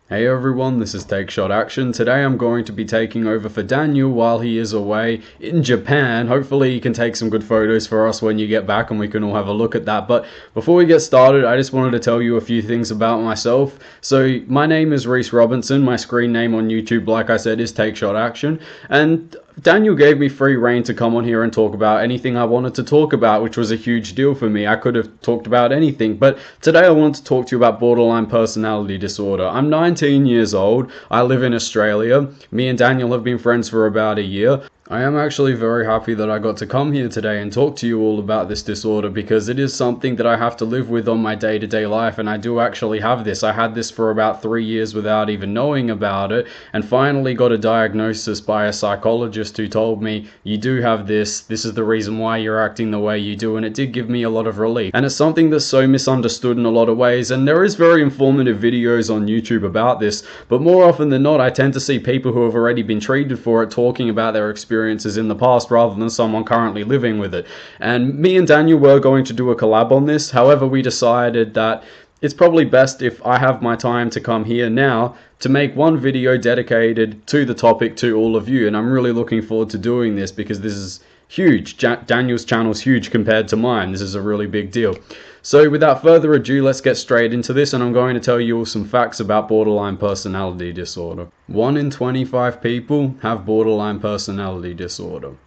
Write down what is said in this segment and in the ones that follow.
Hey everyone, this is Take Shot Action. Today I'm going to be taking over for Daniel while he is away in Japan. Hopefully he can take some good photos for us when you get back and we can all have a look at that. But before we get started, I just wanted to tell you a few things about myself. So my name is Reese Robinson. My screen name on YouTube, like I said, is Take Shot Action. And Daniel gave me free reign to come on here and talk about anything I wanted to talk about, which was a huge deal for me. I could have talked about anything, but today I want to talk to you about borderline personality disorder. I'm 19 years old. I live in Australia. Me and Daniel have been friends for about a year. I am actually very happy that I got to come here today and talk to you all about this disorder because it is something that I have to live with on my day-to-day life, and I do actually have this. I had this for about 3 years without even knowing about it, and finally got a diagnosis by a psychologist who told me, you do have this is the reason why you're acting the way you do, and it did give me a lot of relief. And it's something that's so misunderstood in a lot of ways, and there is very informative videos on YouTube about this, but more often than not I tend to see people who have already been treated for it talking about their experiences in the past rather than someone currently living with it. And me and Daniel were going to do a collab on this. However, we decided that it's probably best if I have my time to come here now to make one video dedicated to the topic to all of you. And I'm really looking forward to doing this because this is huge. Daniel's channel is huge compared to mine. This is a really big deal. So without further ado, let's get straight into this, and I'm going to tell you all some facts about borderline personality disorder. 1 in 25 people have borderline personality disorder.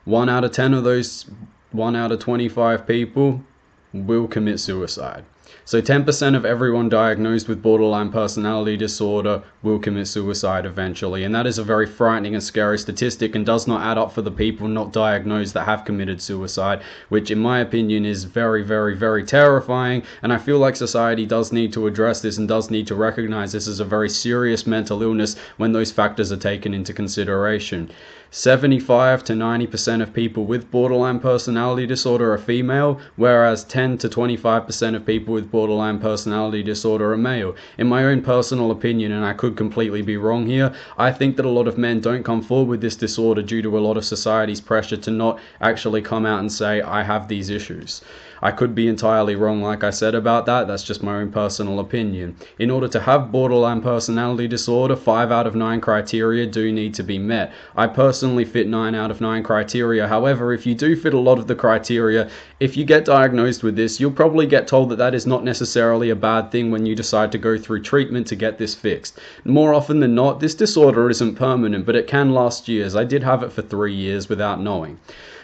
1 out of 10 of those 1 out of 25 people will commit suicide. So 10% of everyone diagnosed with borderline personality disorder will commit suicide eventually, and that is a very frightening and scary statistic and does not add up for the people not diagnosed that have committed suicide, which in my opinion is very, very, very terrifying. And I feel like society does need to address this and does need to recognize this as a very serious mental illness when those factors are taken into consideration. 75 to 90% of people with borderline personality disorder are female, whereas 10 to 25% of people with borderline personality disorder are male. In my own personal opinion, and I could completely be wrong here, I think that a lot of men don't come forward with this disorder due to a lot of society's pressure to not actually come out and say, I have these issues. I could be entirely wrong, like I said, about that. That's just my own personal opinion. In order to have borderline personality disorder, 5 out of 9 criteria do need to be met. I personally fit 9 out of 9 criteria. However, if you do fit a lot of the criteria, if you get diagnosed with this, you'll probably get told that that is not necessarily a bad thing when you decide to go through treatment to get this fixed. More often than not, this disorder isn't permanent, but it can last years. I did have it for 3 years without knowing.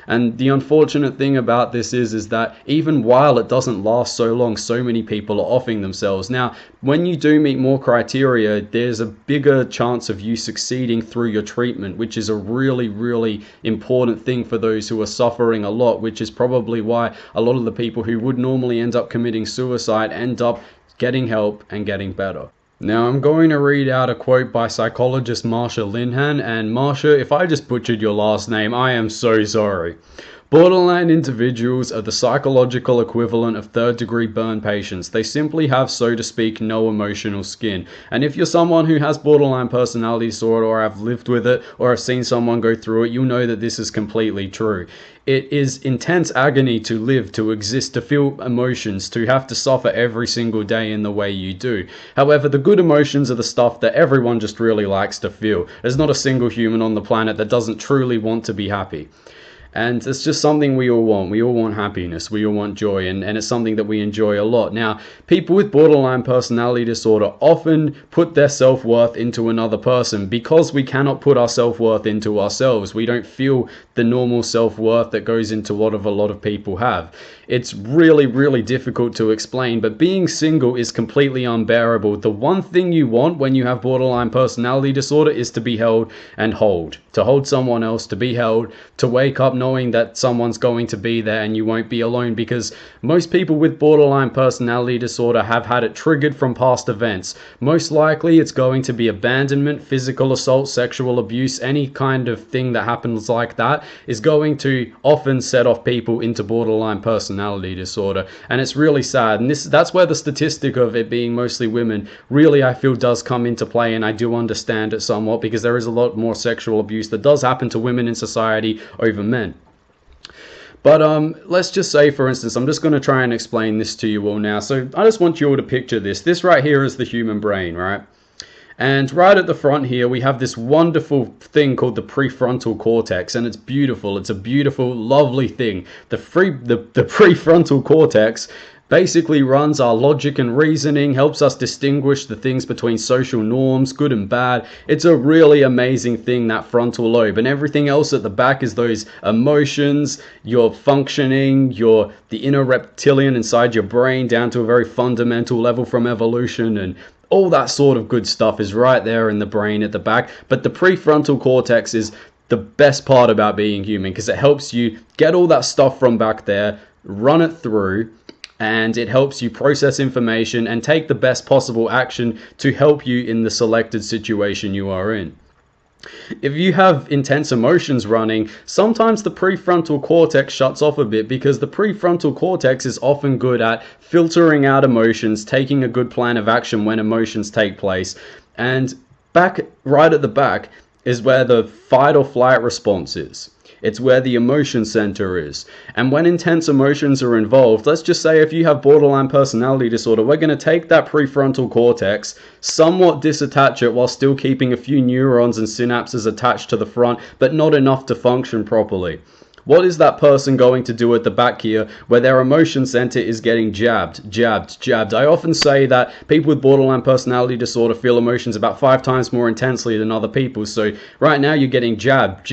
And the unfortunate thing about this is that even while it doesn't last so long, so many people are offing themselves. Now, when you do meet more criteria, there's a bigger chance of you succeeding through your treatment, which is a really, really important thing for those who are suffering a lot, which is probably why a lot of the people who would normally end up committing suicide end up getting help and getting better. Now I'm going to read out a quote by psychologist Marsha Linehan, and Marsha, if I just butchered your last name, I am so sorry. Borderline individuals are the psychological equivalent of third-degree burn patients. They simply have, so to speak, no emotional skin. And if you're someone who has borderline personality disorder or have lived with it or have seen someone go through it, you'll know that this is completely true. It is intense agony to live, to exist, to feel emotions, to have to suffer every single day in the way you do. However, the good emotions are the stuff that everyone just really likes to feel. There's not a single human on the planet that doesn't truly want to be happy. And it's just something we all want. We all want happiness. We all want joy. And it's something that we enjoy a lot. Now, people with borderline personality disorder often put their self-worth into another person because we cannot put our self-worth into ourselves. We don't feel the normal self-worth that goes into what a lot of people have. It's really, really difficult to explain, but being single is completely unbearable. The one thing you want when you have borderline personality disorder is to be held and hold. To hold someone else, to be held, to wake up knowing that someone's going to be there and you won't be alone, because most people with borderline personality disorder have had it triggered from past events. Most likely it's going to be abandonment, physical assault, sexual abuse, any kind of thing that happens like that is going to often set off people into borderline personality disorder. And it's really sad, and that's where the statistic of it being mostly women really, I feel, does come into play. And I do understand it somewhat because there is a lot more sexual abuse that does happen to women in society over men. But let's just say, for instance, I'm just going to try and explain this to you all now. So I just want you all to picture this. This right here is the human brain, right? And right at the front here, we have this wonderful thing called the prefrontal cortex, and it's beautiful. It's a beautiful, lovely thing. The prefrontal cortex basically runs our logic and reasoning, helps us distinguish the things between social norms, good and bad. It's a really amazing thing, that frontal lobe. And everything else at the back is those emotions, your functioning, the inner reptilian inside your brain, down to a very fundamental level from evolution, and all that sort of good stuff is right there in the brain at the back. But the prefrontal cortex is the best part about being human, because it helps you get all that stuff from back there, run it through, and it helps you process information and take the best possible action to help you in the selected situation you are in. If you have intense emotions running, sometimes the prefrontal cortex shuts off a bit, because the prefrontal cortex is often good at filtering out emotions, taking a good plan of action when emotions take place. And right at the back is where the fight or flight response is. It's where the emotion center is. And when intense emotions are involved, let's just say if you have borderline personality disorder, we're going to take that prefrontal cortex, somewhat disattach it while still keeping a few neurons and synapses attached to the front, but not enough to function properly. What is that person going to do at the back here where their emotion center is getting jabbed? I often say that people with borderline personality disorder feel emotions about 5 times more intensely than other people. So right now you're getting jab,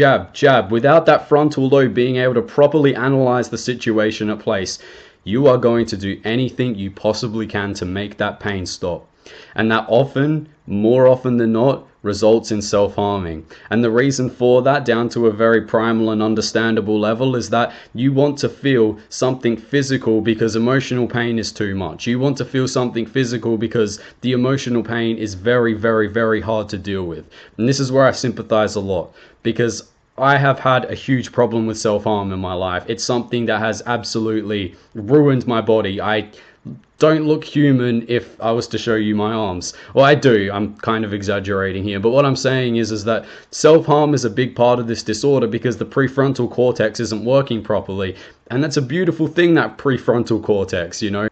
without that frontal lobe being able to properly analyze the situation at place. You are going to do anything you possibly can to make that pain stop. And that often, more often than not, results in self-harming. And the reason for that, down to a very primal and understandable level, is that you want to feel something physical because emotional pain is too much. You want to feel something physical because the emotional pain is very, very, very hard to deal with. And this is where I sympathize a lot, because I have had a huge problem with self-harm in my life. It's something that has absolutely ruined my body. I don't look human if I was to show you my arms. Well, I do. I'm kind of exaggerating here. But what I'm saying is that self-harm is a big part of this disorder because the prefrontal cortex isn't working properly. And that's a beautiful thing, that prefrontal cortex, you know.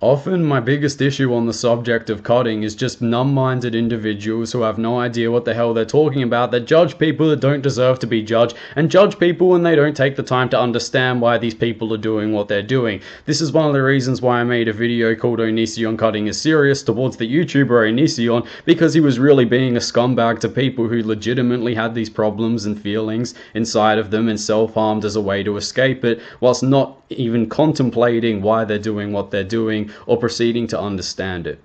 Often my biggest issue on the subject of cutting is just numb-minded individuals who have no idea what the hell they're talking about, that judge people that don't deserve to be judged, and judge people when they don't take the time to understand why these people are doing what they're doing. This is one of the reasons why I made a video called Onision Cutting is Serious towards the YouTuber Onision, because he was really being a scumbag to people who legitimately had these problems and feelings inside of them and self-harmed as a way to escape it, whilst not even contemplating why they're doing what they're doing or proceeding to understand it.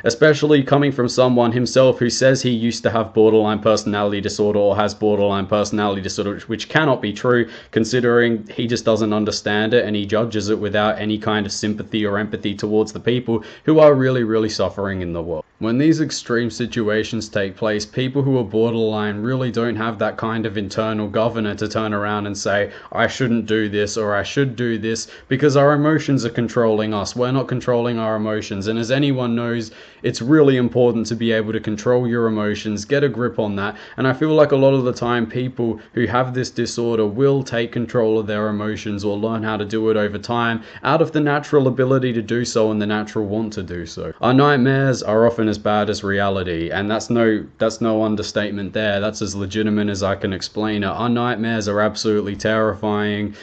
Especially coming from someone himself who says he used to have borderline personality disorder or has borderline personality disorder, which cannot be true, considering he just doesn't understand it and he judges it without any kind of sympathy or empathy towards the people who are really, really suffering in the world. When these extreme situations take place, people who are borderline really don't have that kind of internal governor to turn around and say, I shouldn't do this or I should do this, because our emotions are controlling us. We're not controlling our emotions. And as anyone knows, it's really important to be able to control your emotions, get a grip on that. And I feel like a lot of the time people who have this disorder will take control of their emotions or learn how to do it over time out of the natural ability to do so and the natural want to do so. Our nightmares are often as bad as reality, and that's no understatement there. That's as legitimate as I can explain it. Our nightmares are absolutely terrifying,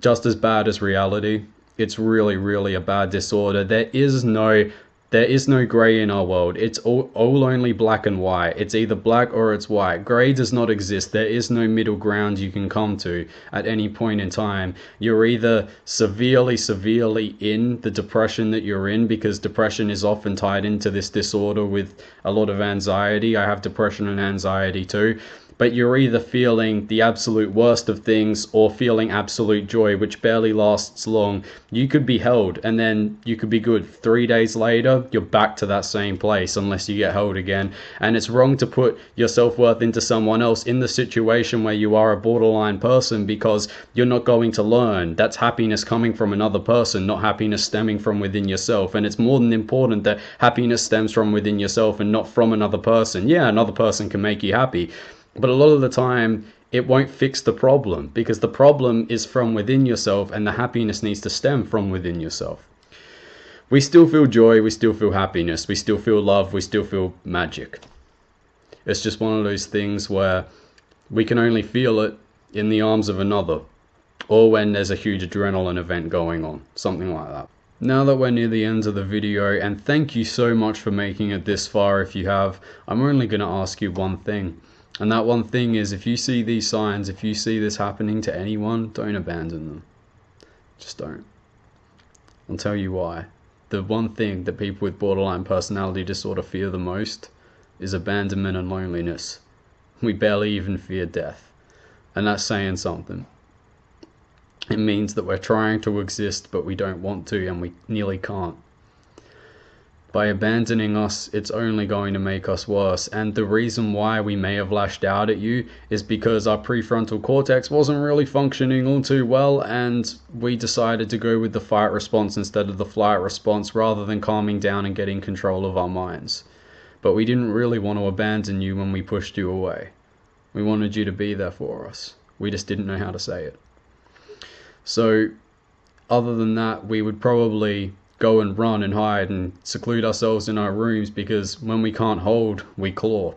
just as bad as reality. It's really, really a bad disorder. There is no gray in our world. It's all only black and white. It's either black or it's white. Gray does not exist. There is no middle ground you can come to at any point in time. You're either severely in the depression that you're in, because depression is often tied into this disorder with a lot of anxiety. I have depression and anxiety too. But you're either feeling the absolute worst of things or feeling absolute joy, which barely lasts long. You could be held and then you could be good. 3 days later, you're back to that same place unless you get held again. And it's wrong to put your self-worth into someone else in the situation where you are a borderline person, because you're not going to learn. That's happiness coming from another person, not happiness stemming from within yourself. And it's more than important that happiness stems from within yourself and not from another person. Yeah, another person can make you happy, but a lot of the time, it won't fix the problem, because the problem is from within yourself and the happiness needs to stem from within yourself. we still feel joy, we still feel happiness, we still feel love, we still feel magic. It's just one of those things where we can only feel it in the arms of another, or when there's a huge adrenaline event going on, something like that. Now that we're near the end of the video, and thank you so much for making it this far if you have, I'm only going to ask you one thing. And that one thing is, if you see these signs, if you see this happening to anyone, don't abandon them. Just don't. I'll tell you why. The one thing that people with borderline personality disorder fear the most is abandonment and loneliness. We barely even fear death. And that's saying something. It means that we're trying to exist, but we don't want to, and we nearly can't. By abandoning us, it's only going to make us worse. And the reason why we may have lashed out at you is because our prefrontal cortex wasn't really functioning all too well, and we decided to go with the fight response instead of the flight response, rather than calming down and getting control of our minds. But we didn't really want to abandon you when we pushed you away. We wanted you to be there for us. We just didn't know how to say it. So, other than that, we would probably go and run and hide and seclude ourselves in our rooms, because when we can't hold, we claw.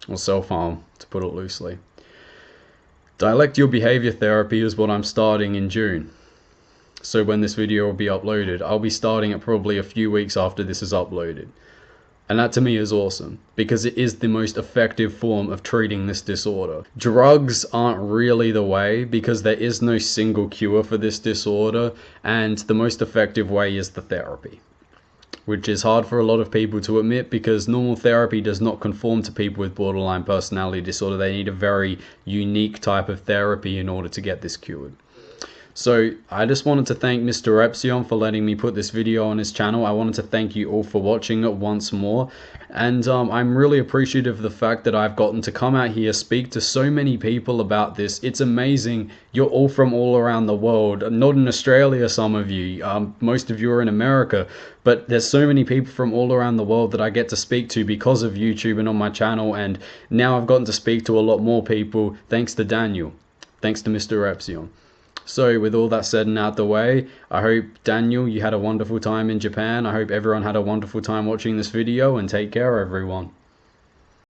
Or self-harm, to put it loosely. Dialectical behavior therapy is what I'm starting in June. So when this video will be uploaded, I'll be starting it probably a few weeks after this is uploaded. And that to me is awesome, because it is the most effective form of treating this disorder. Drugs aren't really the way, because there is no single cure for this disorder, and the most effective way is the therapy. Which is hard for a lot of people to admit, because normal therapy does not conform to people with borderline personality disorder. They need a very unique type of therapy in order to get this cured. So I just wanted to thank Mr. Epsilon for letting me put this video on his channel. I wanted to thank you all for watching it once more. And I'm really appreciative of the fact that I've gotten to come out here, speak to so many people about this. It's amazing. You're all from all around the world. Not in Australia, some of you. Most of you are in America. But there's so many people from all around the world that I get to speak to because of YouTube and on my channel. And now I've gotten to speak to a lot more people thanks to Daniel. Thanks to Mr. Epsilon. So with all that said and out the way, I hope, Daniel, you had a wonderful time in Japan. I hope everyone had a wonderful time watching this video, and take care, everyone.